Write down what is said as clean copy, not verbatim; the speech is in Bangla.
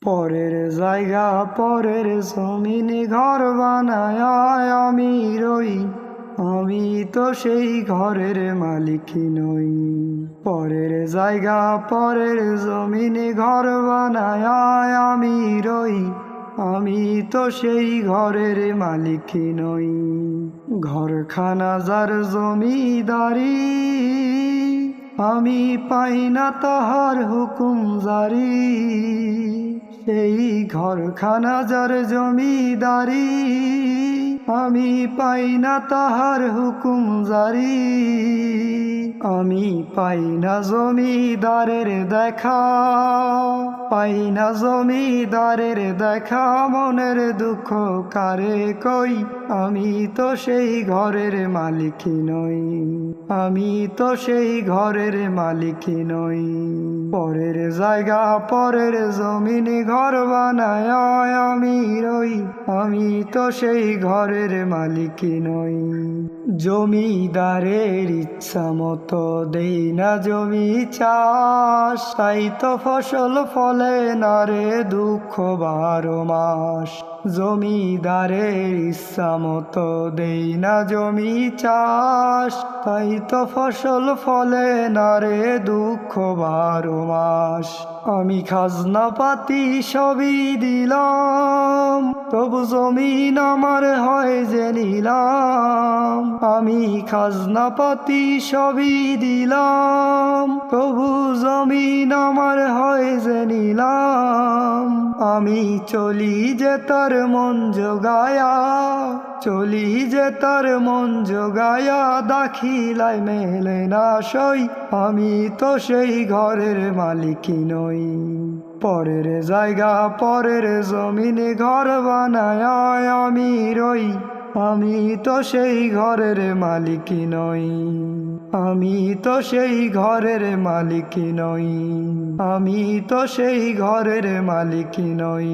পরের জায়গা পরের জমিনে ঘর বানায় আমি রই, আমি তো সেই ঘরের মালিক নই। পরের জায়গা পরের জমিনে ঘর বানায় আমি রই, আমি তো সেই ঘরের মালিক নই। ঘরখানা যার জমিদারি, আমি পাই না তাহার হুকুম জারি। সেই ঘরখানা যার জমিদারি, আমি পাই না তাহার হুকুম জারি। আমি পাই না জমিদারের দেখা, পাই না জমিদারের দেখা, মনের দুঃখ কারে কই, আমি তো সেই ঘরের মালিক নই, আমি তো সেই ঘরের মালিক নই। পরের জায়গা পরের জমিনে ঘর বানায় আমি রই, আমি তো সেই ঘরের মালিক নই। জমিদারের ইচ্ছা মতো দেই না জমি চাষ, তাই তো ফসল ফলে না রে দুঃখ 12 মাস। জমিদারের ইচ্ছা মতো দেই না জমি চাষ, তাই তো ফসল ফলে না রে দুঃখ 12 মাস। আমি খাজনা পাতি সবই দিলাম, তবু জমিন আমার হয় যে নিলাম। আমি খাজনা পাতি সবই দিলাম, তবু জমিন আমার হয় যে নিলাম। আমি চলি যে তার মন জোগায়া, চলি যে তার মন জোগায়া, দাখিলায় মেলে না সই, আমি তো সেই ঘরের মালিক নই। পরের জায়গা পরের জমিনে ঘর বানায় আমি রই, আমি তো সেই ঘরের মালিক নই, আমি তো সেই ঘরের মালিক নই, আমি তো সেই ঘরের মালিক নই।